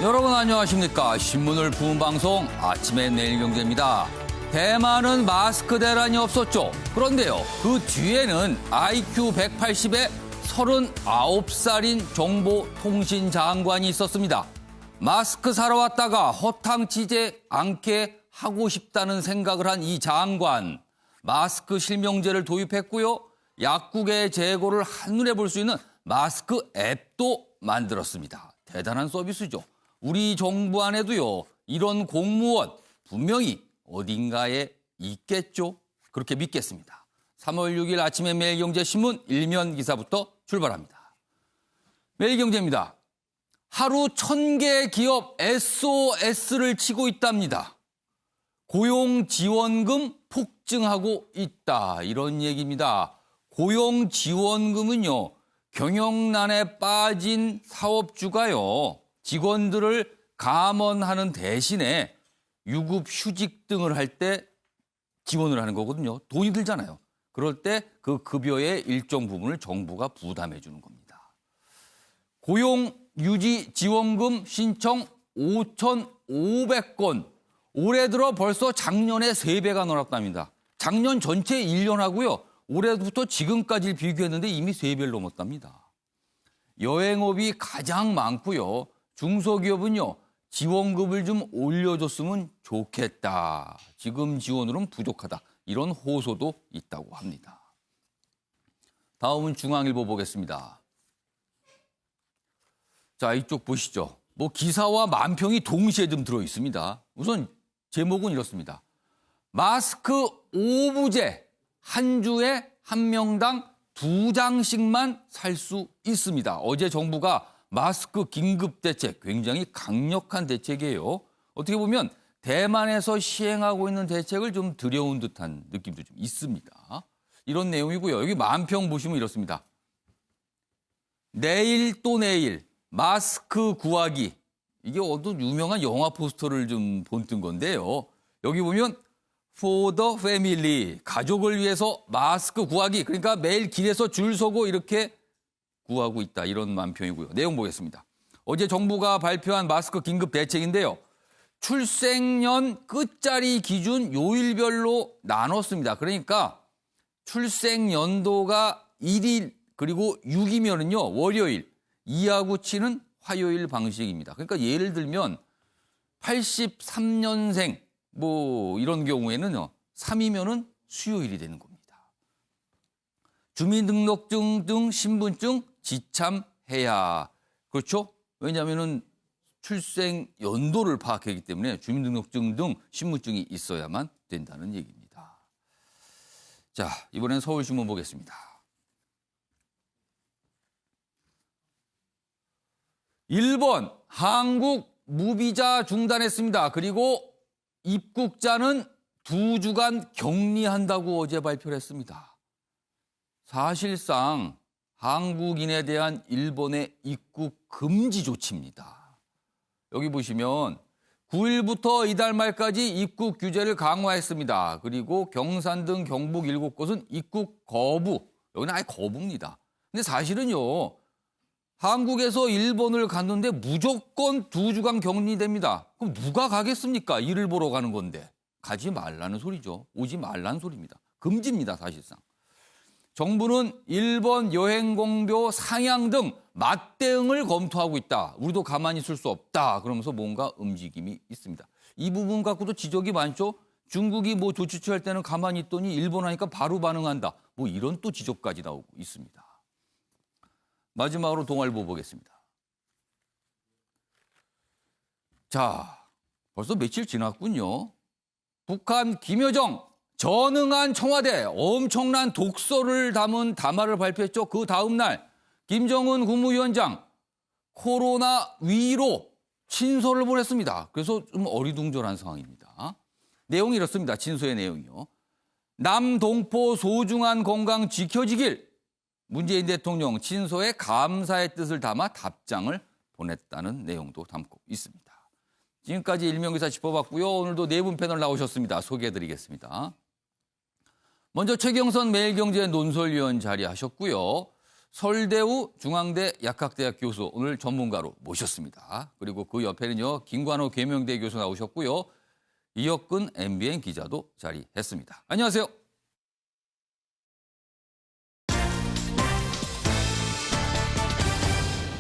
여러분 안녕하십니까. 신문을 푸는 방송 아침의 내일경제입니다. 대만은 마스크 대란이 없었죠. 그런데요, 그 뒤에는 IQ 180의 39살인 정보통신장관이 있었습니다. 마스크 사러 왔다가 허탕치지 않게 하고 싶다는 생각을 한 이 장관. 마스크 실명제를 도입했고요. 약국의 재고를 한눈에 볼 수 있는 마스크 앱도 만들었습니다. 대단한 서비스죠. 우리 정부 안에도요, 이런 공무원 분명히 어딘가에 있겠죠? 그렇게 믿겠습니다. 3월 6일 아침에 매일경제신문 일면 기사부터 출발합니다. 매일경제입니다. 하루 1000개 기업 SOS를 치고 있답니다. 고용지원금 폭증하고 있다. 이런 얘기입니다. 고용지원금은요, 경영난에 빠진 사업주가요, 직원들을 감원하는 대신에 유급휴직 등을 할 때 지원을 하는 거거든요. 돈이 들잖아요. 그럴 때 그 급여의 일정 부분을 정부가 부담해 주는 겁니다. 고용유지지원금 신청 5,500건. 올해 들어 벌써 작년에 3배가 늘었답니다. 작년 전체 1년하고요. 올해부터 지금까지를 비교했는데 이미 3배를 넘었답니다. 여행업이 가장 많고요. 중소기업은요, 지원금을 좀 올려줬으면 좋겠다. 지금 지원으로는 부족하다. 이런 호소도 있다고 합니다. 다음은 중앙일보 보겠습니다. 자, 이쪽 보시죠. 기사와 만평이 동시에 좀 들어있습니다. 우선 제목은 이렇습니다. 마스크 5부제. 한 주에 한 명당 2장씩만 살 수 있습니다. 어제 정부가 마스크 긴급 대책, 굉장히 강력한 대책이에요. 어떻게 보면 대만에서 시행하고 있는 대책을 좀 들여온 듯한 느낌도 좀 있습니다. 이런 내용이고요. 여기 만평 보시면 이렇습니다. 내일 또 내일 마스크 구하기. 이게 어떤 유명한 영화 포스터를 좀 본뜬 건데요. 여기 보면 For the family, 가족을 위해서 마스크 구하기. 그러니까 매일 길에서 줄 서고 이렇게 구하고 있다. 이런 만평이고요. 내용 보겠습니다. 어제 정부가 발표한 마스크 긴급 대책인데요. 출생년 끝자리 기준 요일별로 나눴습니다. 그러니까 출생연도가 1일 그리고 6이면은요, 월요일, 2하고 7은 화요일 방식입니다. 그러니까 예를 들면 83년생 이런 경우에는요, 3이면은 수요일이 되는 겁니다. 주민등록증 등 신분증 지참해야. 그렇죠? 왜냐하면은 출생 연도를 파악하기 때문에 주민등록증 등 신분증이 있어야만 된다는 얘기입니다. 자, 이번엔 서울신문 보겠습니다. 1번, 한국 무비자 중단했습니다. 그리고 입국자는 2주간 격리한다고 어제 발표를 했습니다. 사실상 한국인에 대한 일본의 입국 금지 조치입니다. 여기 보시면 9일부터 이달 말까지 입국 규제를 강화했습니다. 그리고 경산 등 경북 7곳은 입국 거부. 여기는 아예 거부입니다. 근데 사실은요, 한국에서 일본을 갔는데 무조건 2주간 격리됩니다. 그럼 누가 가겠습니까? 일을 보러 가는 건데. 가지 말라는 소리죠. 오지 말라는 소리입니다. 금지입니다, 사실상. 정부는 일본 여행공표 상향 등 맞대응을 검토하고 있다. 우리도 가만히 있을 수 없다. 그러면서 뭔가 움직임이 있습니다. 이 부분 갖고도 지적이 많죠. 중국이 조치 취할 때는 가만히 있더니 일본 하니까 바로 반응한다. 이런 또 지적까지 나오고 있습니다. 마지막으로 동아일보 보겠습니다. 자, 벌써 며칠 지났군요. 북한 김여정 전응한 청와대 엄청난 독서를 담은 담화를 발표했죠. 그 다음 날 김정은 국무위원장 코로나 위로 친서를 보냈습니다. 그래서 좀 어리둥절한 상황입니다. 내용이 이렇습니다. 친서의 내용이요. 남동포 소중한 건강 지켜지길. 문재인 대통령 친서에 감사의 뜻을 담아 답장을 보냈다는 내용도 담고 있습니다. 지금까지 일명기사 짚어봤고요. 오늘도 네 분 패널 나오셨습니다. 소개해드리겠습니다. 먼저 최경선 매일경제 논설위원 자리하셨고요. 설대우 중앙대 약학대학 교수 오늘 전문가로 모셨습니다. 그리고 그 옆에는요 김관호 계명대 교수 나오셨고요. 이혁근 MBN 기자도 자리했습니다. 안녕하세요.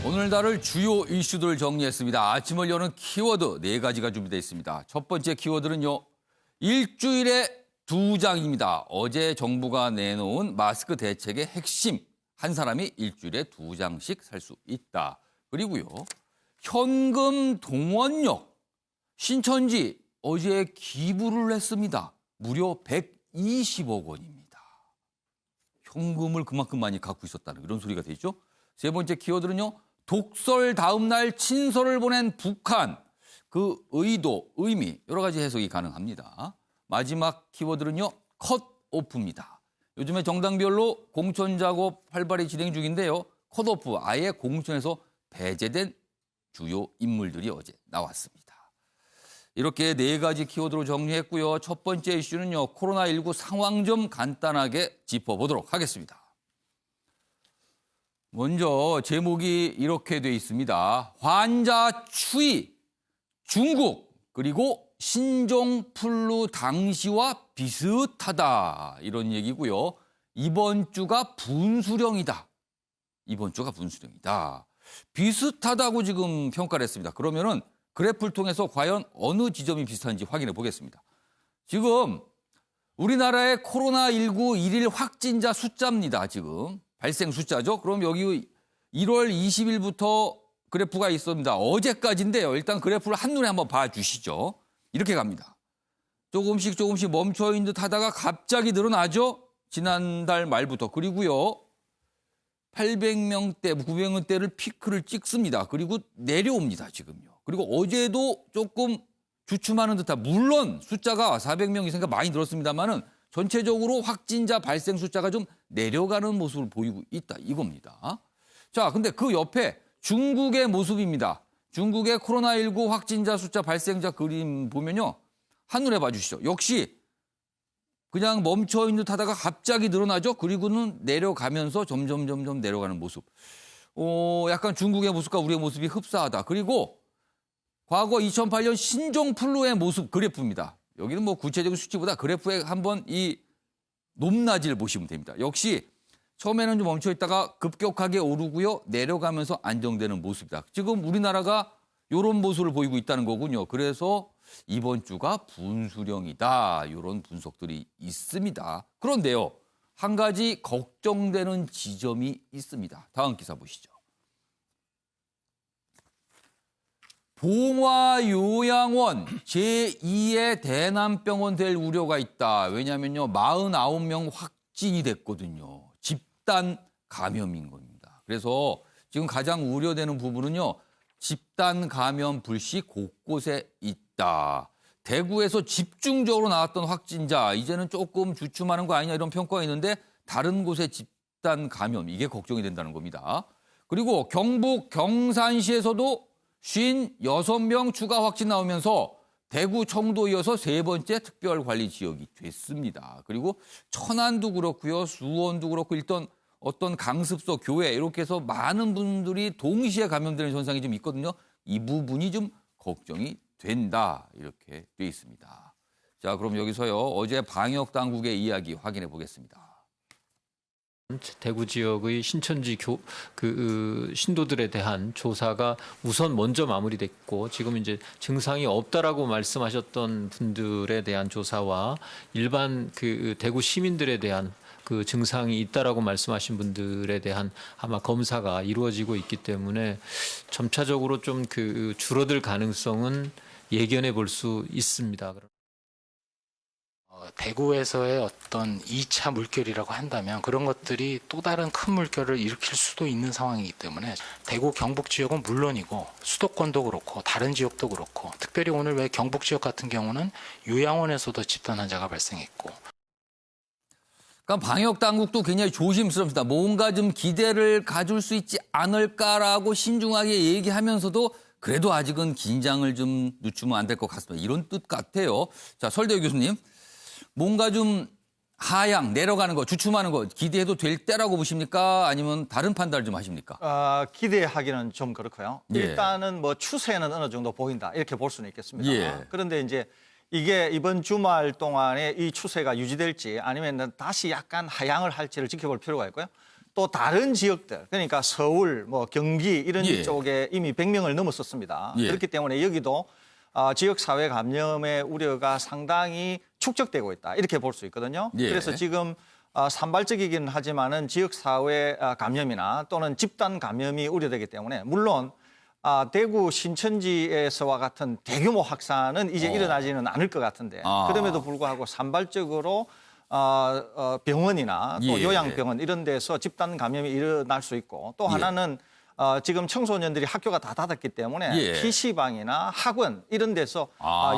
오늘 다룰 주요 이슈들을 정리했습니다. 아침을 여는 키워드 4가지가 준비되어 있습니다. 첫 번째 키워드는요. 일주일에 2장입니다. 어제 정부가 내놓은 마스크 대책의 핵심. 한 사람이 일주일에 2장씩 살 수 있다. 그리고요. 현금 동원력. 신천지 어제 기부를 했습니다. 무려 120억 원입니다. 현금을 그만큼 많이 갖고 있었다는 이런 소리가 되죠. 세 번째 키워드는요. 독설 다음 날 친서를 보낸 북한. 그 의도, 의미 여러 가지 해석이 가능합니다. 마지막 키워드는요. 컷오프입니다. 요즘에 정당별로 공천 작업 활발히 진행 중인데요. 컷오프, 아예 공천에서 배제된 주요 인물들이 어제 나왔습니다. 이렇게 4가지 키워드로 정리했고요. 첫 번째 이슈는요. 코로나19 상황 좀 간단하게 짚어보도록 하겠습니다. 먼저 제목이 이렇게 돼 있습니다. 환자 추이, 중국, 그리고 신종플루 당시와 비슷하다. 이런 얘기고요. 이번 주가 분수령이다. 이번 주가 분수령이다. 비슷하다고 지금 평가를 했습니다. 그러면은 그래프를 통해서 과연 어느 지점이 비슷한지 확인해 보겠습니다. 지금 우리나라의 코로나19 일일 확진자 숫자입니다. 지금. 발생 숫자죠. 그럼 여기 1월 20일부터 그래프가 있습니다. 어제까지인데요. 일단 그래프를 한눈에 한번 봐주시죠. 이렇게 갑니다. 조금씩 멈춰있는 듯 하다가 갑자기 늘어나죠. 지난달 말부터. 그리고요. 800명대, 900명대를 피크를 찍습니다. 그리고 내려옵니다. 지금요. 그리고 어제도 조금 주춤하는 듯한, 물론 숫자가 400명 이상가 많이 늘었습니다만은 전체적으로 확진자 발생 숫자가 좀 내려가는 모습을 보이고 있다. 이겁니다. 자, 근데 그 옆에 중국의 모습입니다. 중국의 코로나19 확진자 숫자 발생자 그림 보면요. 한눈에 봐주시죠. 역시 그냥 멈춰있는 듯 하다가 갑자기 늘어나죠. 그리고는 내려가면서 점점 내려가는 모습. 약간 중국의 모습과 우리의 모습이 흡사하다. 그리고 과거 2008년 신종플루의 모습 그래프입니다. 여기는 뭐 구체적인 수치보다 그래프에 한번 이 높낮이를 보시면 됩니다. 역시 처음에는 좀 멈춰있다가 급격하게 오르고요. 내려가면서 안정되는 모습이다. 지금 우리나라가 이런 모습을 보이고 있다는 거군요. 그래서 이번 주가 분수령이다. 이런 분석들이 있습니다. 그런데요. 한 가지 걱정되는 지점이 있습니다. 다음 기사 보시죠. 봉화요양원 제2의 대남병원 될 우려가 있다. 왜냐하면요. 49명 확진이 됐거든요. 집단 감염인 겁니다. 그래서 지금 가장 우려되는 부분은요. 집단 감염 불씨 곳곳에 있다. 대구에서 집중적으로 나왔던 확진자 이제는 조금 주춤하는 거 아니냐 이런 평가가 있는데 다른 곳의 집단 감염 이게 걱정이 된다는 겁니다. 그리고 경북 경산시에서도 56명 추가 확진 나오면서 대구, 청도 이어서 3번째 특별관리 지역이 됐습니다. 그리고 천안도 그렇고요. 수원도 그렇고 일단 어떤 강습소, 교회 이렇게 해서 많은 분들이 동시에 감염되는 현상이 좀 있거든요. 이 부분이 좀 걱정이 된다. 이렇게 돼 있습니다. 자, 그럼 여기서요. 어제 방역당국의 이야기 확인해 보겠습니다. 대구 지역의 신천지 신도들에 대한 조사가 우선 먼저 마무리됐고 지금 이제 증상이 없다라고 말씀하셨던 분들에 대한 조사와 일반 대구 시민들에 대한 그 증상이 있다라고 말씀하신 분들에 대한 아마 검사가 이루어지고 있기 때문에 점차적으로 좀 줄어들 가능성은 예견해 볼 수 있습니다. 대구에서의 어떤 2차 물결이라고 한다면 그런 것들이 또 다른 큰 물결을 일으킬 수도 있는 상황이기 때문에 대구 경북 지역은 물론이고 수도권도 그렇고 다른 지역도 그렇고 특별히 오늘 왜 경북 지역 같은 경우는 요양원에서도 집단 환자가 발생했고 그러니까 방역 당국도 굉장히 조심스럽습니다. 뭔가 좀 기대를 가질 수 있지 않을까라고 신중하게 얘기하면서도 그래도 아직은 긴장을 좀 늦추면 안 될 것 같습니다. 이런 뜻 같아요. 자, 설대우 교수님. 뭔가 좀 하향 내려가는 거, 주춤하는 거 기대해도 될 때라고 보십니까? 아니면 다른 판단을 좀 하십니까? 기대하기는 좀 그렇고요. 예. 일단은 뭐 추세는 어느 정도 보인다 이렇게 볼 수는 있겠습니다. 예. 그런데 이제 이게 이번 주말 동안에 이 추세가 유지될지 아니면 다시 약간 하향을 할지를 지켜볼 필요가 있고요. 또 다른 지역들, 그러니까 서울, 뭐 경기 이런 예. 쪽에 이미 100명을 넘었었습니다. 예. 그렇기 때문에 여기도 지역사회 감염의 우려가 상당히 축적되고 있다 이렇게 볼 수 있거든요. 예. 그래서 지금 산발적이긴 하지만은 지역사회 감염이나 또는 집단 감염이 우려되기 때문에 물론 대구 신천지에서와 같은 대규모 확산은 이제 일어나지는 않을 것 같은데 그럼에도 불구하고 산발적으로 병원이나 또 예. 요양병원 이런 데서 집단 감염이 일어날 수 있고 또 예. 하나는 지금 청소년들이 학교가 다 닫았기 때문에 예. PC방이나 학원 이런 데서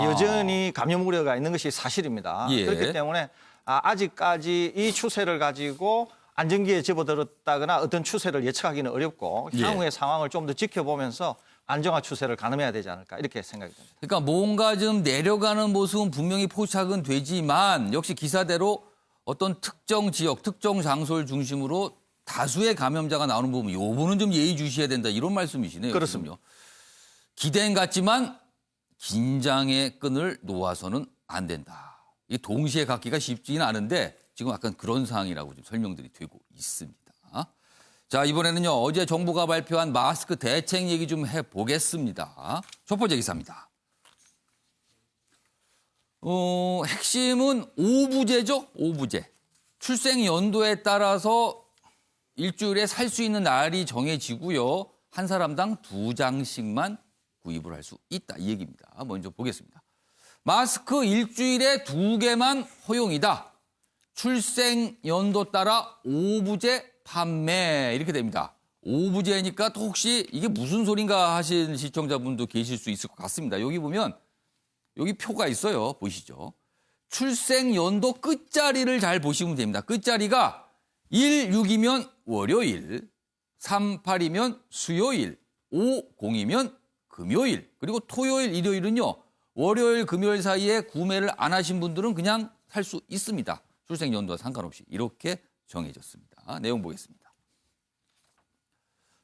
여전히 감염 우려가 있는 것이 사실입니다. 예. 그렇기 때문에 아직까지 이 추세를 가지고 안정기에 접어들었다거나 어떤 추세를 예측하기는 어렵고 예. 향후의 상황을 좀 더 지켜보면서 안정화 추세를 가늠해야 되지 않을까 이렇게 생각이 듭니다. 그러니까 뭔가 좀 내려가는 모습은 분명히 포착은 되지만 역시 기사대로 어떤 특정 지역, 특정 장소를 중심으로 다수의 감염자가 나오는 부분, 요거는 좀 예의주시해야 된다 이런 말씀이시네요. 그렇습니다. 기대는 같지만 긴장의 끈을 놓아서는 안 된다. 이 동시에 갖기가 쉽지는 않은데 지금 약간 그런 상황이라고 좀 설명들이 되고 있습니다. 자, 이번에는요, 어제 정부가 발표한 마스크 대책 얘기 좀 해보겠습니다. 첫 번째 기사입니다. 핵심은 오부제죠? 오부제. 출생 연도에 따라서 일주일에 살 수 있는 날이 정해지고요. 한 사람당 2장씩만 구입을 할 수 있다. 이 얘기입니다. 먼저 보겠습니다. 마스크 일주일에 2개만 허용이다. 출생 연도 따라 오부제 판매 이렇게 됩니다. 오부제니까 또 혹시 이게 무슨 소린가 하신 시청자분도 계실 수 있을 것 같습니다. 여기 보면 여기 표가 있어요. 보시죠. 출생 연도 끝자리를 잘 보시면 됩니다. 끝자리가 16이면 월요일, 38이면 수요일, 50이면 금요일, 그리고 토요일, 일요일은요. 월요일, 금요일 사이에 구매를 안 하신 분들은 그냥 살 수 있습니다. 출생 연도와 상관없이 이렇게 정해졌습니다. 내용 보겠습니다.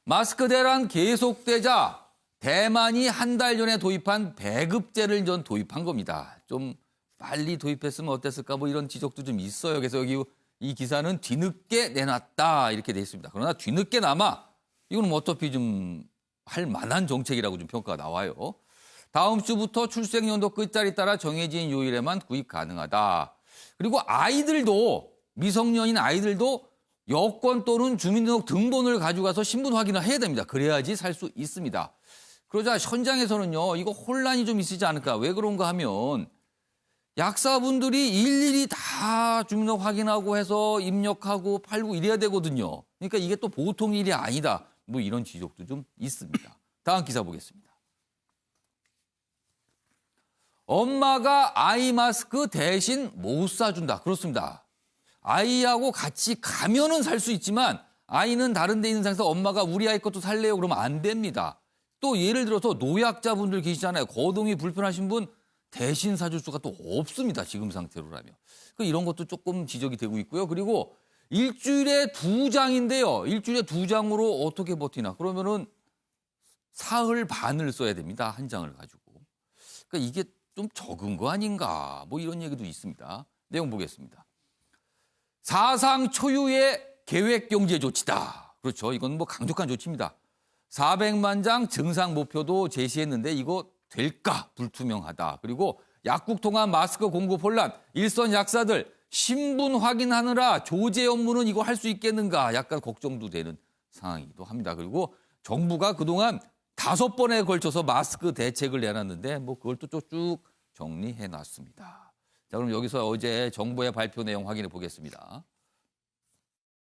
마스크 대란 계속되자 대만이 한 달 전에 도입한 배급제를 전 도입한 겁니다. 좀 빨리 도입했으면 어땠을까 뭐 이런 지적도 좀 있어요. 그래서 여기 이 기사는 뒤늦게 내놨다 이렇게 돼 있습니다. 그러나 뒤늦게나마 이거는 어차피 좀 할 만한 정책이라고 좀 평가가 나와요. 다음 주부터 출생연도 끝자리 따라 정해진 요일에만 구입 가능하다. 그리고 아이들도 미성년인 아이들도 여권 또는 주민등록 등본을 가져가서 신분 확인을 해야 됩니다. 그래야지 살 수 있습니다. 그러자 현장에서는요. 이거 혼란이 좀 있지 않을까. 왜 그런가 하면 약사분들이 일일이 다 주민등록 확인하고 해서 입력하고 팔고 이래야 되거든요. 그러니까 이게 또 보통 일이 아니다. 뭐 이런 지적도 좀 있습니다. 다음 기사 보겠습니다. 엄마가 아이 마스크 대신 못 사준다. 그렇습니다. 아이하고 같이 가면은 살 수 있지만 아이는 다른 데 있는 상에서 엄마가 우리 아이 것도 살래요? 그러면 안 됩니다. 또 예를 들어서 노약자분들 계시잖아요. 거동이 불편하신 분 대신 사줄 수가 또 없습니다. 지금 상태로라면. 이런 것도 조금 지적이 되고 있고요. 그리고 일주일에 2장인데요. 일주일에 2장으로 어떻게 버티나. 그러면은 사흘 반을 써야 됩니다. 한 장을 가지고. 그러니까 이게 좀 적은 거 아닌가. 뭐 이런 얘기도 있습니다. 내용 보겠습니다. 사상 초유의 계획경제 조치다. 그렇죠. 이건 뭐 강력한 조치입니다. 400만 장 증상 목표도 제시했는데 이거 될까 불투명하다. 그리고 약국 통한 마스크 공급 혼란, 일선 약사들 신분 확인하느라 조제 업무는 이거 할 수 있겠는가 약간 걱정도 되는 상황이기도 합니다. 그리고 정부가 그동안 5번에 걸쳐서 마스크 대책을 내놨는데 뭐 그걸 또 쭉 정리해놨습니다. 자, 그럼 여기서 어제 정부의 발표 내용 확인해 보겠습니다.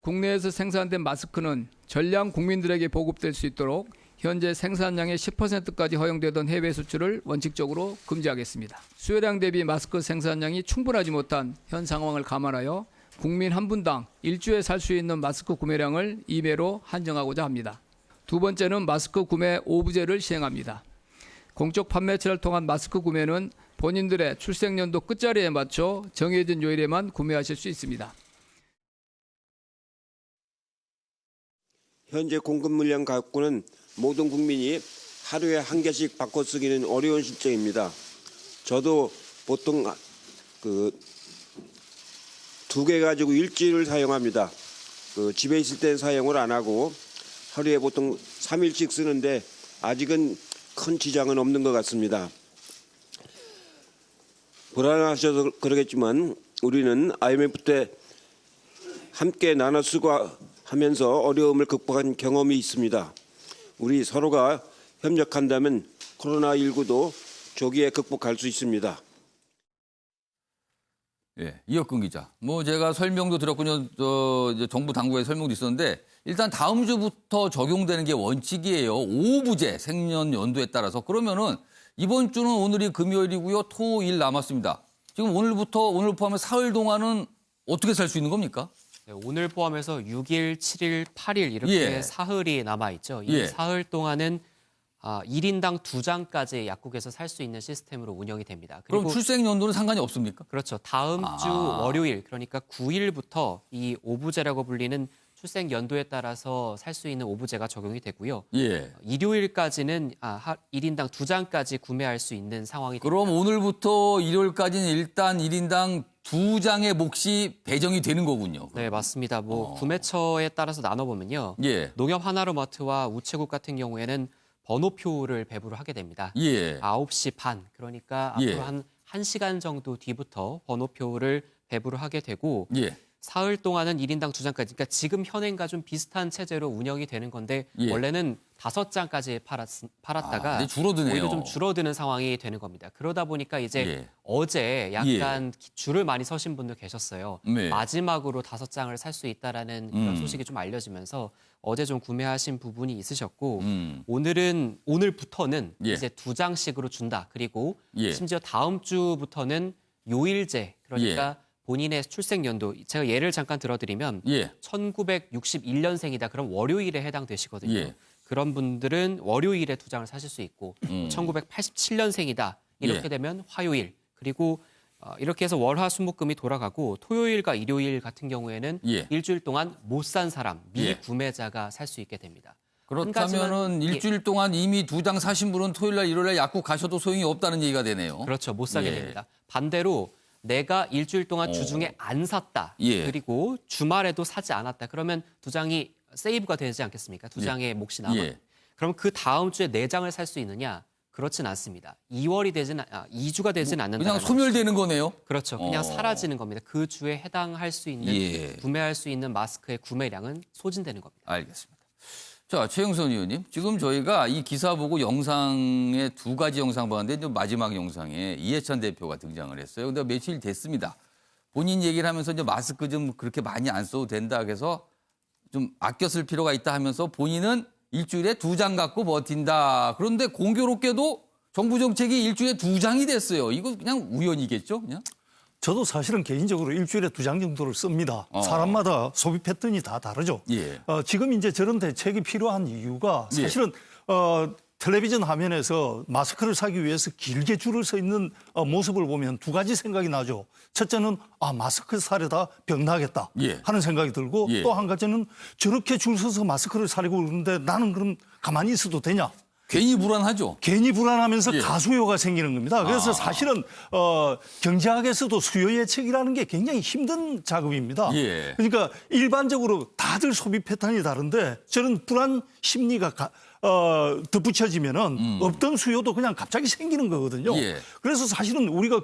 국내에서 생산된 마스크는 전량 국민들에게 보급될 수 있도록 현재 생산량의 10%까지 허용되던 해외 수출을 원칙적으로 금지하겠습니다. 수요량 대비 마스크 생산량이 충분하지 못한 현 상황을 감안하여 국민 한 분당 일주에 살 수 있는 마스크 구매량을 2배로 한정하고자 합니다. 두 번째는 마스크 구매 오부제를 시행합니다. 공적 판매처를 통한 마스크 구매는 본인들의 출생연도 끝자리에 맞춰 정해진 요일에만 구매하실 수 있습니다. 현재 공급 물량 가구는 모든 국민이 하루에 한 개씩 바꿔 쓰기는 어려운 실정입니다. 저도 보통 두 개 가지고 일주일을 사용합니다. 집에 있을 땐 사용을 안 하고 하루에 보통 3일씩 쓰는데 아직은 큰 지장은 없는 것 같습니다. 불안하셔서 그러겠지만 우리는 IMF 때 함께 나눠 쓰고 하면서 어려움을 극복한 경험이 있습니다. 우리 서로가 협력한다면 코로나19도 조기에 극복할 수 있습니다. 예, 이혁근 기자. 제가 설명도 드렸군요. 이제 정부 당국의 설명도 있었는데 일단 다음 주부터 적용되는 게 원칙이에요. 오부제 생년 연도에 따라서. 그러면은 이번 주는 오늘이 금요일이고요. 토, 일 남았습니다. 지금 오늘 포함해 사흘 동안은 어떻게 살 수 있는 겁니까? 네, 오늘 포함해서 6일, 7일, 8일 이렇게 예. 사흘이 남아있죠. 이 예. 사흘 동안은 1인당 2장까지 약국에서 살 수 있는 시스템으로 운영이 됩니다. 그럼 그리고 출생 연도는 상관이 없습니까? 그렇죠. 다음 주 월요일, 그러니까 9일부터 이 오부제라고 불리는 출생 연도에 따라서 살 수 있는 오부제가 적용이 되고요. 예. 일요일까지는 1인당 2장까지 구매할 수 있는 상황이 됩니다. 그럼 오늘부터 일요일까지는 일단 1인당 2장의 몫이 배정이 되는 거군요. 네, 맞습니다. 구매처에 따라서 나눠보면요. 예. 농협 하나로마트와 우체국 같은 경우에는 번호표를 배부를 하게 됩니다. 예. 9시 반, 그러니까 예. 앞으로 한 1시간 정도 뒤부터 번호표를 배부를 하게 되고 예. 사흘 동안은 1인당 2장까지, 그러니까 지금 현행과 좀 비슷한 체제로 운영이 되는 건데 예. 원래는 5장까지 팔았다가 이제 줄어드네요. 오히려 좀 줄어드는 상황이 되는 겁니다. 그러다 보니까 이제 예. 어제 약간 줄을 많이 서신 분들 계셨어요. 네. 마지막으로 5장을 살 수 있다라는 그런 소식이 좀 알려지면서 어제 좀 구매하신 부분이 있으셨고 오늘부터는 예. 이제 2장씩으로 준다. 그리고 예. 심지어 다음 주부터는 요일제, 그러니까 본인의 출생 연도, 제가 예를 잠깐 들어드리면 예. 1961년생이다. 그럼 월요일에 해당되시거든요. 예. 그런 분들은 월요일에 2장을 사실 수 있고 1987년생이다. 이렇게 예. 되면 화요일, 그리고 이렇게 해서 월화수목금이 돌아가고 토요일과 일요일 같은 경우에는 예. 일주일 동안 못 산 사람, 예. 미구매자가 살 수 있게 됩니다. 그렇다면은 일주일 동안 이미 2장 사신 분은 토요일날 일요일날 약국 가셔도 소용이 없다는 얘기가 되네요. 그렇죠. 못 사게 예. 됩니다. 반대로 내가 일주일 동안 주중에 안 샀다. 예. 그리고 주말에도 사지 않았다. 그러면 2장이 세이브가 되지 않겠습니까? 2장의 몫이 남아. 예. 그럼 그 다음 주에 4장을 살 수 있느냐? 그렇진 않습니다. 2주가 되진 않는다. 그냥 소멸되는 거네요. 그렇죠. 그냥 사라지는 겁니다. 그 주에 해당할 수 있는 예. 구매할 수 있는 마스크의 구매량은 소진되는 겁니다. 알겠습니다. 자, 최영선 의원님. 지금 저희가 이 기사 보고 영상에 2가지 영상 봤는데 이제 마지막 영상에 이해찬 대표가 등장을 했어요. 근데 며칠 됐습니다. 본인 얘기를 하면서 이제 마스크 좀 그렇게 많이 안 써도 된다 그래서 좀 아껴 쓸 필요가 있다 하면서 본인은 일주일에 2장 갖고 버틴다. 그런데 공교롭게도 정부 정책이 일주일에 2장이 됐어요. 이거 그냥 우연이겠죠? 그냥? 저도 사실은 개인적으로 일주일에 2장 정도를 씁니다. 사람마다 소비 패턴이 다 다르죠. 예. 지금 이제 저런 대책이 필요한 이유가 사실은 텔레비전 화면에서 마스크를 사기 위해서 길게 줄을 서 있는 모습을 보면 2가지 생각이 나죠. 첫째는 마스크 사려다 병나겠다 예. 하는 생각이 들고 예. 또 한 가지는 저렇게 줄 서서 마스크를 사려고 그러는데 나는 그럼 가만히 있어도 되냐. 괜히 불안하죠. 괜히 불안하면서 예. 가수요가 생기는 겁니다. 그래서 사실은 경제학에서도 수요 예측이라는 게 굉장히 힘든 작업입니다. 예. 그러니까 일반적으로 다들 소비 패턴이 다른데 저런 불안 심리가 덧붙여지면은 없던 수요도 그냥 갑자기 생기는 거거든요. 예. 그래서 사실은 우리가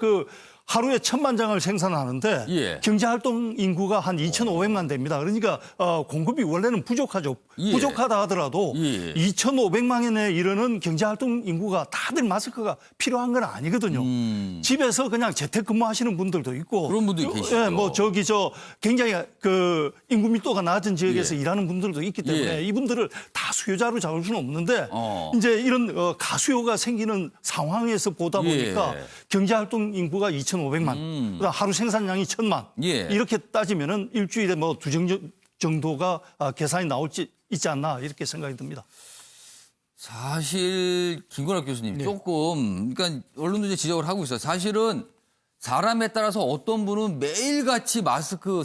하루에 1,000만 장을 생산하는데 예. 경제활동 인구가 한 2,500만 됩니다. 그러니까 공급이 원래는 부족하죠. 예. 부족하다 하더라도 예. 2,500만에 이르는 경제활동 인구가 다들 마스크가 필요한 건 아니거든요. 집에서 그냥 재택근무하시는 분들도 있고 그런 분들이 계시죠. 예, 굉장히 인구密도가 낮은 지역에서 예. 일하는 분들도 있기 때문에 예. 이분들을 다 수요자로 잡을 수는 없는데 이제 이런 가수요가 생기는 상황에서 보다 보니까 예. 경제활동 인구가 2,500만, 그다음 하루 생산량이 1,000만 예. 이렇게 따지면은 일주일에 2장 정도가 계산이 나올지 있지 않나 이렇게 생각이 듭니다. 사실 김건학 교수님 네. 조금 그러니까 언론도 이제 지적을 하고 있어요. 사실은 사람에 따라서 어떤 분은 매일같이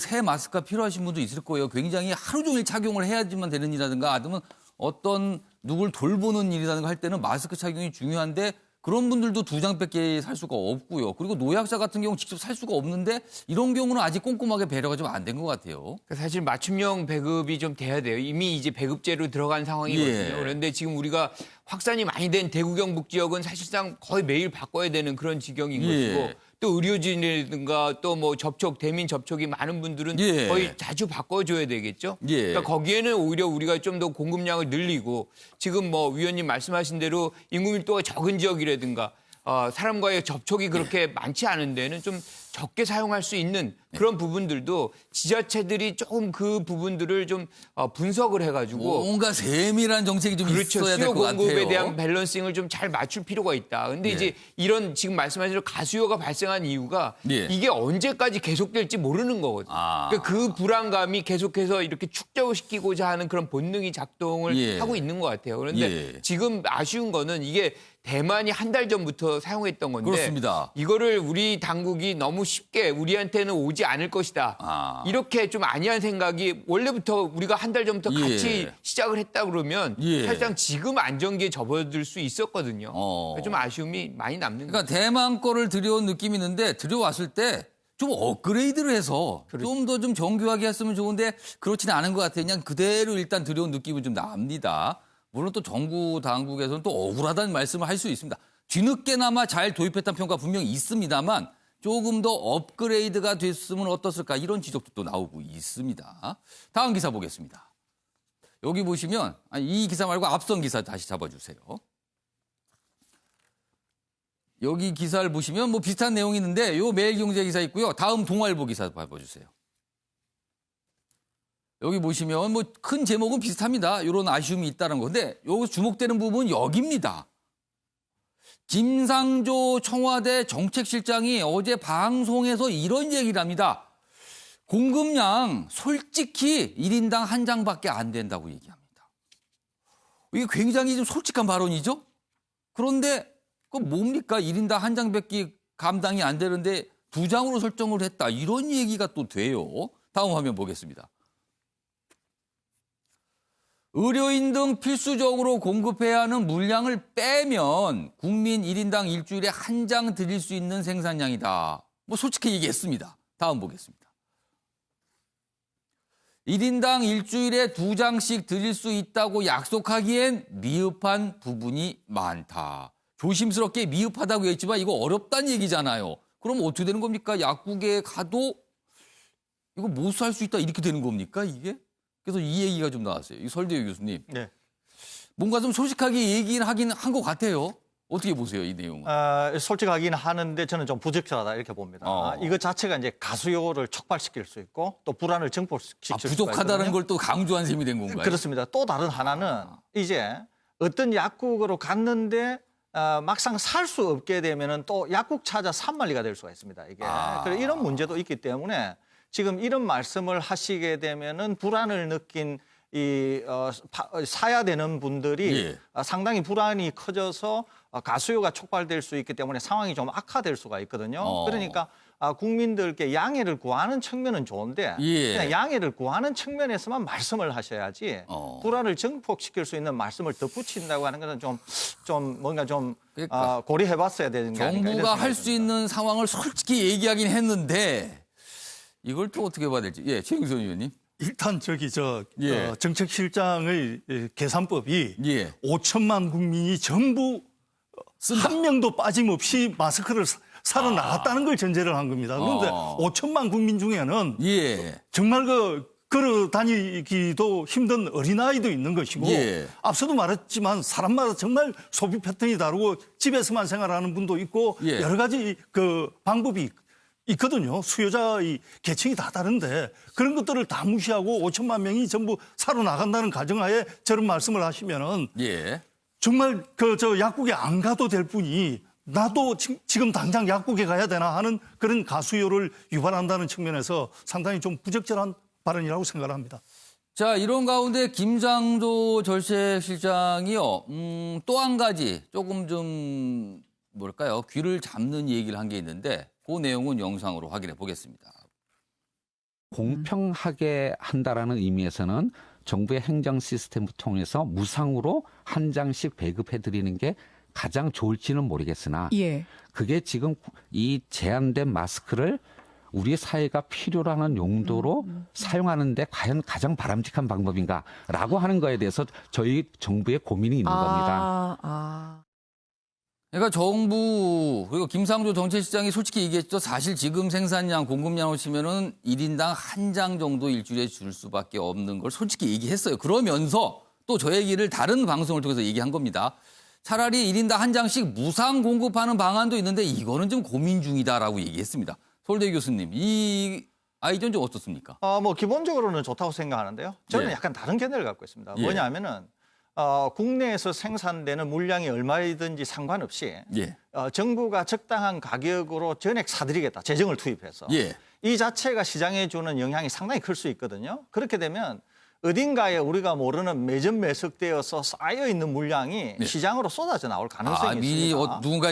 새 마스크가 필요하신 분도 있을 거예요. 굉장히 하루 종일 착용을 해야지만 되는 일이라든가 아니면 어떤 누굴 돌보는 일이라든가 할 때는 마스크 착용이 중요한데 그런 분들도 2장밖에 살 수가 없고요. 그리고 노약자 같은 경우는 직접 살 수가 없는데 이런 경우는 아직 꼼꼼하게 배려가 좀 안 된 것 같아요. 사실 맞춤형 배급이 좀 돼야 돼요. 이미 이제 배급제로 들어간 상황이거든요. 예. 그런데 지금 우리가 확산이 많이 된 대구 경북 지역은 사실상 거의 매일 바꿔야 되는 그런 지경인 예. 것이고 또 의료진이라든가 또 뭐 대민 접촉이 많은 분들은 예. 거의 자주 바꿔줘야 되겠죠. 예. 그러니까 거기에는 오히려 우리가 좀 더 공급량을 늘리고 지금 뭐 위원님 말씀하신 대로 인구 밀도가 적은 지역이라든가 사람과의 접촉이 그렇게 많지 않은 데는 좀 적게 사용할 수 있는 그런 부분들도 지자체들이 조금 그 부분들을 좀 분석을 해가지고 뭔가 세밀한 정책이 좀 그렇죠. 있어야 될 수요 것 같아요. 공급에 대한 밸런싱을 좀 잘 맞출 필요가 있다. 근데 예. 이제 이런 지금 말씀하신 대로 가수요가 발생한 이유가 예. 이게 언제까지 계속될지 모르는 거거든요. 그러니까 그 불안감이 계속해서 이렇게 축적시키고자 하는 그런 본능이 작동을 예. 하고 있는 것 같아요. 그런데 예. 지금 아쉬운 거는 이게 대만이 한 달 전부터 사용했던 건데 그렇습니다. 이거를 우리 당국이 너무 쉽게 우리한테는 오지 않을 것이다. 이렇게 좀 안이한 생각이 원래부터 우리가 한 달 전부터 예. 같이 시작을 했다 그러면 예. 사실상 지금 안정기에 접어들 수 있었거든요. 그러니까 좀 아쉬움이 많이 남는 거예요. 그러니까 대만 거를 들여온 느낌이 있는데 들여왔을 때 좀 업그레이드를 해서 좀 더 좀 정교하게 했으면 좋은데 그렇지는 않은 것 같아요. 그냥 그대로 일단 들여온 느낌은 좀 납니다. 물론 또 정부 당국에서는 또 억울하다는 말씀을 할 수 있습니다. 뒤늦게나마 잘 도입했다는 평가 분명히 있습니다만 조금 더 업그레이드가 됐으면 어떻을까 이런 지적도 또 나오고 있습니다. 다음 기사 보겠습니다. 여기 보시면 이 기사 말고 앞선 기사 다시 잡아주세요. 여기 기사를 보시면 뭐 비슷한 내용이 있는데 요 매일경제 기사 있고요. 다음 동아일보 기사 봐주세요. 여기 보시면 뭐 큰 제목은 비슷합니다. 이런 아쉬움이 있다는 건데 여기서 주목되는 부분은 여기입니다. 김상조 청와대 정책실장이 어제 방송에서 이런 얘기를 합니다. 공급량 솔직히 1인당 한 장밖에 안 된다고 얘기합니다. 이게 굉장히 좀 솔직한 발언이죠. 그런데 그 뭡니까? 1인당 한 장밖에 감당이 안 되는데 2장으로 설정을 했다. 이런 얘기가 또 돼요. 다음 화면 보겠습니다. 의료인 등 필수적으로 공급해야 하는 물량을 빼면 국민 1인당 일주일에 한 장 드릴 수 있는 생산량이다. 뭐 솔직히 얘기했습니다. 다음 보겠습니다. 1인당 일주일에 2장씩 드릴 수 있다고 약속하기엔 미흡한 부분이 많다. 조심스럽게 미흡하다고 했지만 이거 어렵다는 얘기잖아요. 그럼 어떻게 되는 겁니까? 약국에 가도 이거 못 살 수 있다 이렇게 되는 겁니까 이게? 그래서 이 얘기가 좀 나왔어요. 이 설대유 교수님. 네. 뭔가 좀 솔직하게 얘기를 하긴 한 것 같아요. 어떻게 보세요, 이 내용은? 솔직하긴 하는데 저는 좀 부적절하다 이렇게 봅니다. 이것 자체가 이제 가수요를 촉발시킬 수 있고 또 불안을 증폭시킬 수가 있거든요. 부족하다는 걸 또 강조한 셈이 된 건가요? 그렇습니다. 또 다른 하나는 이제 어떤 약국으로 갔는데 막상 살 수 없게 되면은 또 약국 찾아 산만리가 될 수가 있습니다. 이게 그래서 이런 문제도 있기 때문에 지금 이런 말씀을 하시게 되면은 불안을 느낀 사야 되는 분들이 상당히 불안이 커져서 가수요가 촉발될 수 있기 때문에 상황이 좀 악화될 수가 있거든요. 그러니까 국민들께 양해를 구하는 측면은 좋은데 그냥 양해를 구하는 측면에서만 말씀을 하셔야지 불안을 증폭시킬 수 있는 말씀을 덧붙인다고 하는 것은 좀 뭔가 좀 그러니까 고려해봤어야 되는 게 아닌가. 정부가 할 수 있는 상황을 솔직히 얘기하긴 했는데 이걸 또 어떻게 봐야 될지. 예, 최영선 의원님. 일단 정책실장의 계산법이 5천만 국민이 전부 한 명도 빠짐없이 마스크를 사러 나갔다는 걸 전제를 한 겁니다. 그런데 5천만 국민 중에는 정말 걸어 다니기도 힘든 어린아이도 있는 것이고 앞서도 말했지만 사람마다 정말 소비 패턴이 다르고 집에서만 생활하는 분도 있고 여러 가지 그 방법이 있거든요. 수요자의 계층이 다 다른데 그런 것들을 다 무시하고 5천만 명이 전부 사러 나간다는 가정하에 저런 말씀을 하시면은 정말 저 약국에 안 가도 될 뿐이 나도 지금 당장 약국에 가야 되나 하는 그런 가수요를 유발한다는 측면에서 상당히 좀 부적절한 발언이라고 생각합니다. 자, 이런 가운데 김상조 절세실장이요. 또 한 가지 조금 좀 뭘까요? 귀를 잡는 얘기를 한 게 있는데 그 내용은 영상으로 확인해 보겠습니다. 공평하게 한다라는 의미에서는 정부의 행정 시스템을 통해서 무상으로 한 장씩 배급해 드리는 게 가장 좋을지는 모르겠으나 예. 그게 지금 이 제한된 마스크를 우리 사회가 필요로 하는 용도로 사용하는데 과연 가장 바람직한 방법인가라고 하는 거에 대해서 저희 정부의 고민이 있는 겁니다. 그러니까 정부 그리고 김상조 정책실장이 솔직히 얘기했죠. 사실 지금 생산량, 공급량을 치면은 1인당 한 장 정도 일주일에 줄 수밖에 없는 걸 솔직히 얘기했어요. 그러면서 또 저 얘기를 다른 방송을 통해서 얘기한 겁니다. 차라리 1인당 한 장씩 무상 공급하는 방안도 있는데 이거는 좀 고민 중이다라고 얘기했습니다. 서울대 교수님, 이 아이디어는 좀 어떻습니까? 뭐 기본적으로는 좋다고 생각하는데요. 저는 예. 약간 다른 견해를 갖고 있습니다. 예. 뭐냐면은 국내에서 생산되는 물량이 얼마이든지 상관없이 예. 정부가 적당한 가격으로 전액 사드리겠다. 재정을 투입해서. 예. 이 자체가 시장에 주는 영향이 상당히 클 수 있거든요. 그렇게 되면 어딘가에 우리가 모르는 매점 매석되어서 쌓여있는 물량이 네. 시장으로 쏟아져 나올 가능성이 미리 있습니다. 누군가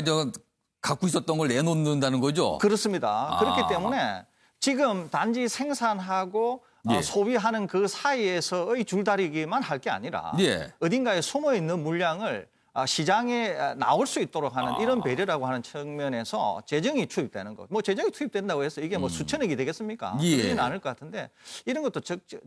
갖고 있었던 걸 내놓는다는 거죠? 그렇습니다. 그렇기 때문에 지금 단지 생산하고 예. 소비하는 그 사이에서의 줄다리기만 할 게 아니라 예. 어딘가에 숨어 있는 물량을 시장에 나올 수 있도록 하는 이런 배려라고 하는 측면에서 재정이 투입되는 것. 뭐 재정이 투입된다고 해서 이게 뭐 수천억이 되겠습니까? 예. 그러지는 않을 것 같은데 이런 것도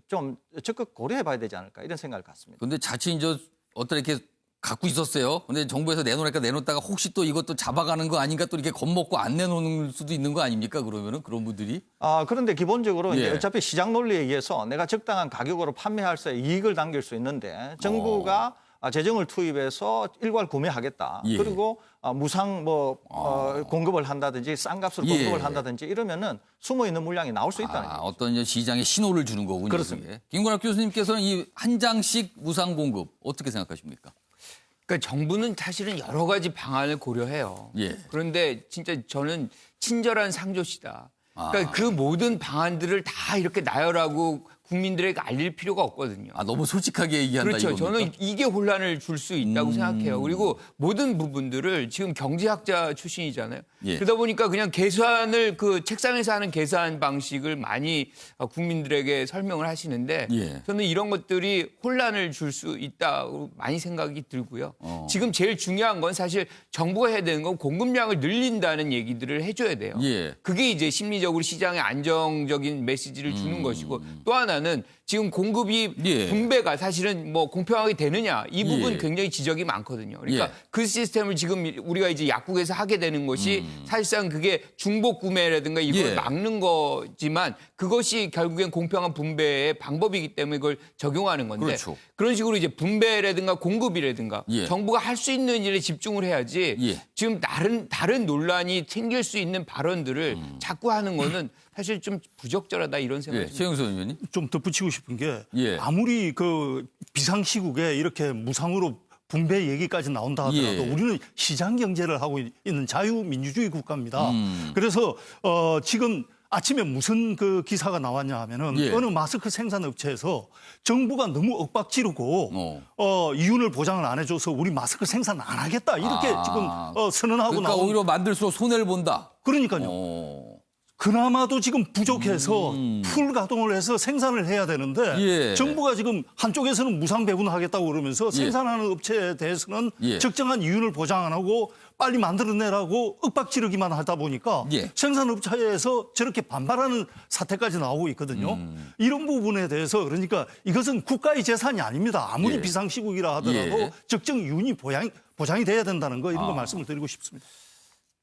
좀 적극 고려해 봐야 되지 않을까 이런 생각을 갖습니다. 근데 자칫 이제 어떤 이렇게 갖고 있었어요. 근데 정부에서 내놓으니까 내놓다가 혹시 또 이것도 잡아가는 거 아닌가 또 이렇게 겁먹고 안 내놓을 수도 있는 거 아닙니까? 그러면은 그런 분들이. 그런데 기본적으로 예. 이제 어차피 시장 논리에 의해서 내가 적당한 가격으로 판매할 때 이익을 당길 수 있는데 정부가 재정을 투입해서 일괄 구매하겠다. 예. 그리고 무상 공급을 한다든지 싼 값으로 예. 공급을 한다든지 이러면은 숨어 있는 물량이 나올 수 있다는 거죠. 어떤 이제 시장에 신호를 주는 거군요. 그렇습니다. 그게. 김건학 교수님께서는 이 한 장씩 무상 공급 어떻게 생각하십니까? 그러니까 정부는 사실은 여러 가지 방안을 고려해요. 예. 그런데 진짜 저는 친절한 상조시다. 그러니까 그 모든 방안들을 다 이렇게 나열하고 국민들에게 알릴 필요가 없거든요. 너무 솔직하게 얘기한다 그렇죠. 이겁니까? 저는 이게 혼란을 줄 수 있다고 생각해요. 그리고 모든 부분들을 지금 경제학자 출신이잖아요. 예. 그러다 보니까 그냥 계산을 그 책상에서 하는 계산 방식을 많이 국민들에게 설명을 하시는데 예. 저는 이런 것들이 혼란을 줄 수 있다고 많이 생각이 들고요. 지금 제일 중요한 건 사실 정부가 해야 되는 건 공급량을 늘린다는 얘기들을 해줘야 돼요. 예. 그게 이제 심리적으로 시장에 안정적인 메시지를 주는 것이고 또 하나는 지금 공급이 예. 분배가 사실은 뭐 공평하게 되느냐 이 부분 예. 굉장히 지적이 많거든요. 그러니까 예. 그 시스템을 지금 우리가 이제 약국에서 하게 되는 것이 사실상 그게 중복 구매라든가 이걸 예. 막는 거지만 그것이 결국엔 공평한 분배의 방법이기 때문에 그걸 적용하는 건데 그렇죠. 그런 식으로 이제 분배라든가 공급이라든가 예. 정부가 할 수 있는 일에 집중을 해야지 예. 지금 다른 논란이 생길 수 있는 발언들을 자꾸 하는 거는 사실 좀 부적절하다 이런 생각이 예. 듭니다. 최영수 의원님. 좀 덧붙이고 싶은 게 예. 아무리 그 비상시국에 이렇게 무상으로 분배 얘기까지 나온다 하더라도 예. 우리는 시장 경제를 하고 있는 자유민주주의 국가입니다. 그래서 지금 아침에 무슨 그 기사가 나왔냐 하면은 예. 어느 마스크 생산 업체에서 정부가 너무 억박 지르고 이윤을 보장을 안 해줘서 우리 마스크 생산 안 하겠다 이렇게 지금 선언하고 그러니까 나온. 오히려 만들수록 손해를 본다. 그러니까요. 그나마도 지금 부족해서 풀 가동을 해서 생산을 해야 되는데 예. 정부가 지금 한쪽에서는 무상 배분하겠다고 그러면서 생산하는 업체에 대해서는 예. 적정한 이윤을 보장 안 하고 빨리 만들어내라고 윽박 지르기만 하다 보니까 예. 생산업체에서 저렇게 반발하는 사태까지 나오고 있거든요. 이런 부분에 대해서 그러니까 이것은 국가의 재산이 아닙니다. 아무리 예. 비상시국이라 하더라도 예. 적정 이윤이 보장이 돼야 된다는 거 이런 거 말씀을 드리고 싶습니다.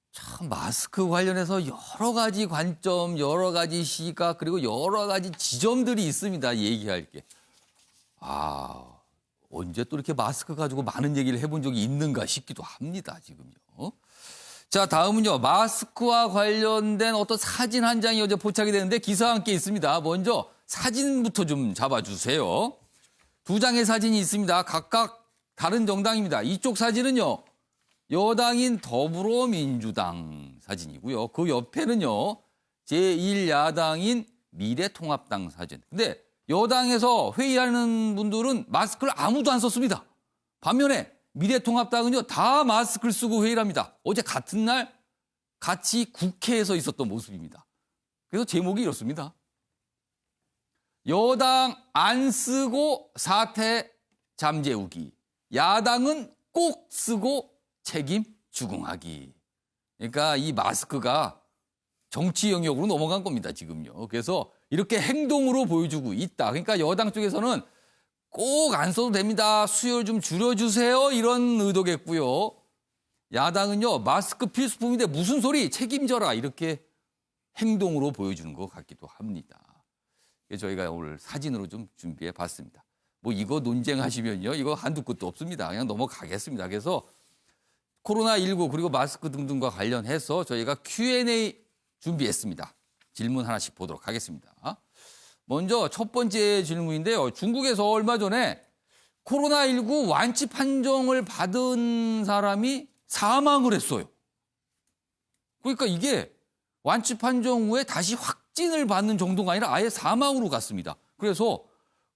참 마스크 관련해서 여러 가지 관점, 여러 가지 시각 그리고 여러 가지 지점들이 있습니다. 얘기할 게. 언제 또 이렇게 마스크 가지고 많은 얘기를 해본 적이 있는가 싶기도 합니다. 지금요. 자, 다음은요. 마스크와 관련된 어떤 사진 한 장이 어제 포착이 되는데 기사와 함께 있습니다. 먼저 사진부터 좀 잡아주세요. 두 장의 사진이 있습니다. 각각 다른 정당입니다. 이쪽 사진은요. 여당인 더불어민주당 사진이고요. 그 옆에는요. 제1야당인 미래통합당 사진. 근데 여당에서 회의하는 분들은 마스크를 아무도 안 썼습니다. 반면에 미래통합당은요, 다 마스크를 쓰고 회의를 합니다. 어제 같은 날 같이 국회에서 있었던 모습입니다. 그래서 제목이 이렇습니다. 여당 안 쓰고 사태 잠재우기. 야당은 꼭 쓰고 책임 추궁하기. 그러니까 이 마스크가 정치 영역으로 넘어간 겁니다, 지금요. 그래서 이렇게 행동으로 보여주고 있다. 그러니까 여당 쪽에서는 꼭 안 써도 됩니다. 수요를 좀 줄여주세요. 이런 의도겠고요. 야당은요, 마스크 필수품인데 무슨 소리 책임져라. 이렇게 행동으로 보여주는 것 같기도 합니다. 저희가 오늘 사진으로 좀 준비해 봤습니다. 뭐 이거 논쟁하시면요, 이거 한두 끝도 없습니다. 그냥 넘어가겠습니다. 그래서 코로나19 그리고 마스크 등등과 관련해서 저희가 Q&A 준비했습니다. 질문 하나씩 보도록 하겠습니다. 먼저 첫 번째 질문인데요. 중국에서 얼마 전에 코로나19 완치 판정을 받은 사람이 사망을 했어요. 그러니까 이게 완치 판정 후에 다시 확진을 받는 정도가 아니라 아예 사망으로 갔습니다. 그래서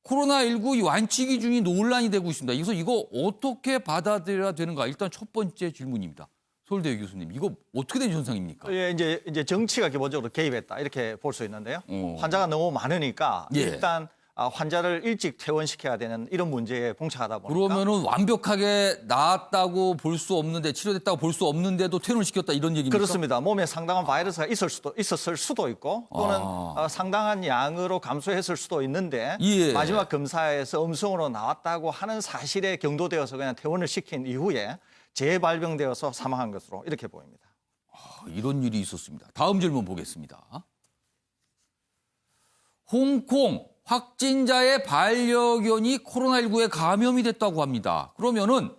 코로나19 이 완치 기준이 논란이 되고 있습니다. 그래서 이거 어떻게 받아들여야 되는가? 일단 첫 번째 질문입니다. 서울대 교수님, 이거 어떻게 된 현상입니까? 예, 이제 정치가 기본적으로 개입했다 이렇게 볼 수 있는데요. 환자가 너무 많으니까 예. 일단 환자를 일찍 퇴원시켜야 되는 이런 문제에 봉착하다 보니까 그러면은 완벽하게 나았다고 볼 수 없는데 치료됐다고 볼 수 없는데도 퇴원을 시켰다 이런 얘기입니까? 그렇습니다. 몸에 상당한 바이러스가 있었을 수도 있고 또는 상당한 양으로 감소했을 수도 있는데 예. 마지막 검사에서 음성으로 나왔다고 하는 사실에 경도되어서 그냥 퇴원을 시킨 이후에 재발병되어서 사망한 것으로 이렇게 보입니다. 이런 일이 있었습니다. 다음 질문 보겠습니다. 홍콩 확진자의 반려견이 코로나19에 감염이 됐다고 합니다. 그러면은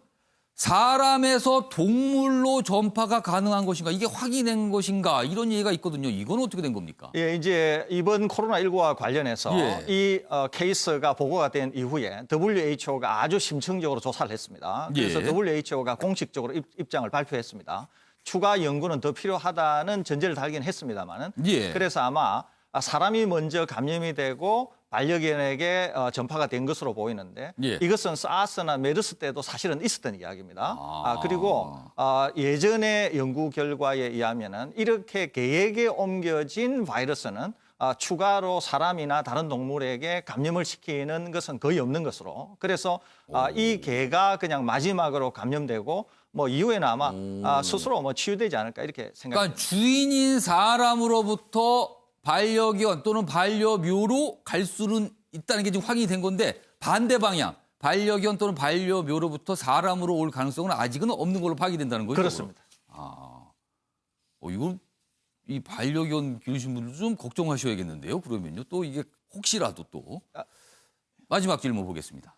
사람에서 동물로 전파가 가능한 것인가? 이게 확인된 것인가? 이런 얘기가 있거든요. 이건 어떻게 된 겁니까? 예, 이제 이번 코로나19와 관련해서 예. 이 케이스가 보고가 된 이후에 WHO가 아주 심층적으로 조사를 했습니다. 그래서 예. WHO가 공식적으로 입장을 발표했습니다. 추가 연구는 더 필요하다는 전제를 달긴 했습니다만은 예. 그래서 아마 사람이 먼저 감염이 되고 반려견에게 전파가 된 것으로 보이는데 예. 이것은 사스나 메르스 때도 사실은 있었던 이야기입니다. 그리고 예전의 연구 결과에 의하면은 이렇게 개에게 옮겨진 바이러스는 추가로 사람이나 다른 동물에게 감염을 시키는 것은 거의 없는 것으로 그래서 이 개가 그냥 마지막으로 감염되고 뭐 이후에는 아마 스스로 뭐 치유되지 않을까 이렇게 생각합니다. 그러니까 주인인 사람으로부터 반려견 또는 반려묘로 갈 수는 있다는 게 지금 확인이 된 건데 반대 방향 반려견 또는 반려묘로부터 사람으로 올 가능성은 아직은 없는 걸로 파악된다는 거죠? 그렇습니다. 이거 이 반려견 기르신 분들 좀 걱정하셔야겠는데요. 그러면요. 또 이게 혹시라도 또 마지막 질문 보겠습니다.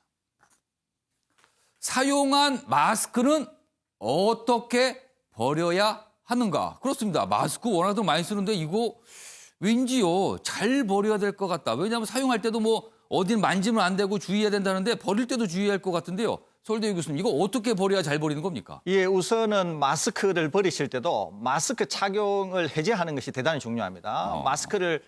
사용한 마스크는 어떻게 버려야 하는가? 그렇습니다. 마스크 워낙 많이 쓰는데 이거 왠지요 잘 버려야 될 것 같다. 왜냐하면 사용할 때도 뭐 어딘 만지면 안 되고 주의해야 된다는데 버릴 때도 주의해야 할 것 같은데요. 서울대 교수님 이거 어떻게 버려야 잘 버리는 겁니까? 예, 우선은 마스크를 버리실 때도 마스크 착용을 해제하는 것이 대단히 중요합니다. 마스크를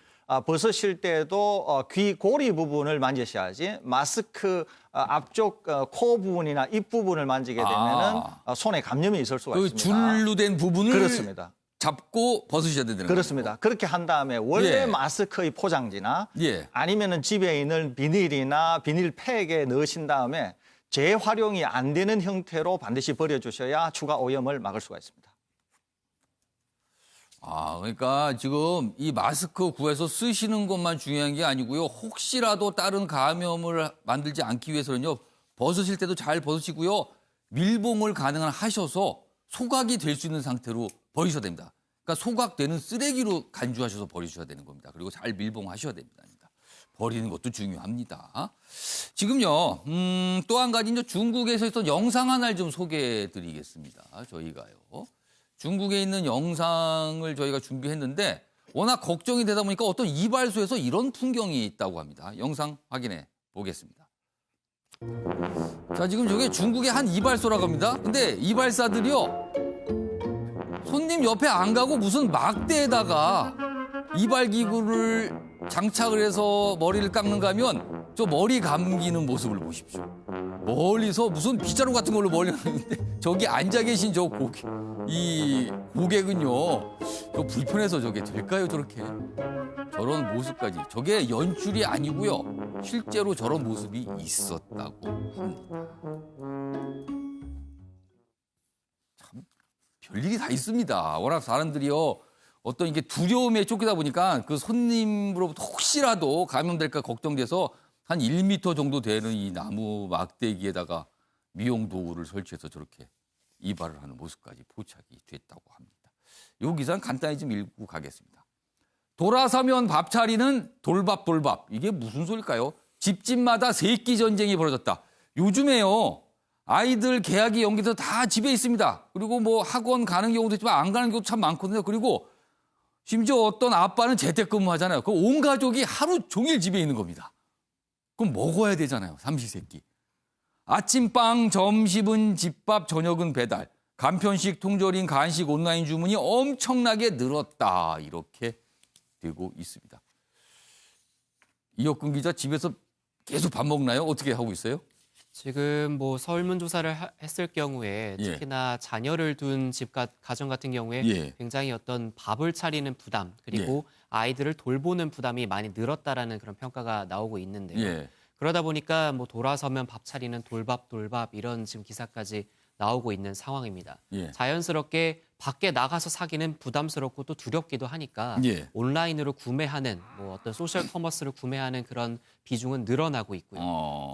벗으실 때도 귀 고리 부분을 만지셔야지 마스크 앞쪽 코 부분이나 입 부분을 만지게 되면은 손에 감염이 있을 수가 그 있습니다. 줄로 된 부분을 그렇습니다. 잡고 벗으셔야 되는 거죠. 그렇습니다. 그렇게 한 다음에 원래 예. 마스크의 포장지나 예. 아니면은 집에 있는 비닐이나 비닐팩에 넣으신 다음에 재활용이 안 되는 형태로 반드시 버려주셔야 추가 오염을 막을 수가 있습니다. 그러니까 지금 이 마스크 구해서 쓰시는 것만 중요한 게 아니고요. 혹시라도 다른 감염을 만들지 않기 위해서는요. 벗으실 때도 잘 벗으시고요. 밀봉을 가능한 하셔서 소각이 될 수 있는 상태로 버리셔야 됩니다. 그러니까 소각되는 쓰레기로 간주하셔서 버리셔야 되는 겁니다. 그리고 잘 밀봉하셔야 됩니다. 버리는 것도 중요합니다. 지금요, 또 한 가지 중국에서 있던 영상 하나를 좀 소개해 드리겠습니다. 저희가요. 중국에 있는 영상을 저희가 준비했는데 워낙 걱정이 되다 보니까 어떤 이발소에서 이런 풍경이 있다고 합니다. 영상 확인해 보겠습니다. 자, 지금 저게 중국의 한 이발소라고 합니다. 근데 이발사들이요. 손님 옆에 안 가고 무슨 막대에다가 이발기구를 장착을 해서 머리를 깎는가 하면 저 머리 감기는 모습을 보십시오. 멀리서 무슨 빗자루 같은 걸로 멀리 하는데 저기 앉아 계신 저 이 고객은요. 저 불편해서 저게 될까요, 저렇게? 저런 모습까지. 저게 연출이 아니고요. 실제로 저런 모습이 있었다고 합니다. 참 별일이 다 있습니다. 워낙 사람들이요. 어떤 이게 두려움에 쫓기다 보니까 그 손님으로부터 혹시라도 감염될까 걱정돼서 한 1m 정도 되는 이 나무 막대기에다가 미용 도구를 설치해서 저렇게 이발을 하는 모습까지 포착이 됐다고 합니다. 이 기사는 간단히 좀 읽고 가겠습니다. 돌아서면 밥 차리는 돌밥. 이게 무슨 소릴까요? 집집마다 세끼 전쟁이 벌어졌다. 요즘에요. 아이들 개학이 연기돼서 다 집에 있습니다. 그리고 뭐 학원 가는 경우도 있지만 안 가는 경우도 참 많거든요. 그리고 심지어 어떤 아빠는 재택근무 하잖아요. 그 온 가족이 하루 종일 집에 있는 겁니다. 그럼 먹어야 되잖아요. 삼시세끼. 아침빵, 점심은 집밥, 저녁은 배달. 간편식, 통조림, 간식, 온라인 주문이 엄청나게 늘었다. 이렇게 되고 있습니다. 이혁근 기자 집에서 계속 밥 먹나요? 어떻게 하고 있어요? 지금 뭐 설문조사를 했을 경우에 예. 특히나 자녀를 둔 가정 같은 경우에 예. 굉장히 어떤 밥을 차리는 부담 그리고 아이들을 돌보는 부담이 많이 늘었다라는 그런 평가가 나오고 있는데요. 예. 그러다 보니까 뭐 돌아서면 밥 차리는 돌밥 이런 지금 기사까지 나오고 있는 상황입니다. 예. 자연스럽게 밖에 나가서 사기는 부담스럽고 또 두렵기도 하니까 예. 온라인으로 구매하는 뭐 어떤 소셜 커머스를 구매하는 그런 비중은 늘어나고 있고요.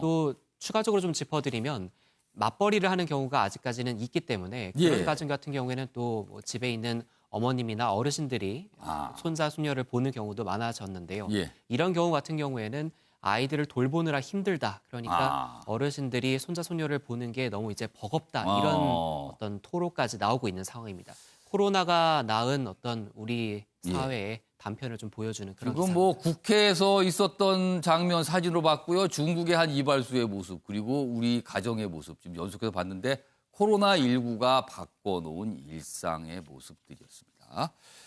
또 추가적으로 좀 짚어드리면 맞벌이를 하는 경우가 아직까지는 있기 때문에 그런 예. 가정 같은 경우에는 또뭐 집에 있는 어머님이나 어르신들이 손자 손녀를 보는 경우도 많아졌는데요. 예. 이런 경우 같은 경우에는 아이들을 돌보느라 힘들다. 그러니까 어르신들이 손자 손녀를 보는 게 너무 이제 버겁다. 이런 어떤 토로까지 나오고 있는 상황입니다. 코로나가 낳은 어떤 우리 사회의 단편을 좀 보여주는 그런 지금 기사입니다. 뭐 국회에서 있었던 장면 사진으로 봤고요. 중국의 한 이발소의 모습 그리고 우리 가정의 모습 지금 연속해서 봤는데 코로나19가 바꿔놓은 일상의 모습들이었습니다.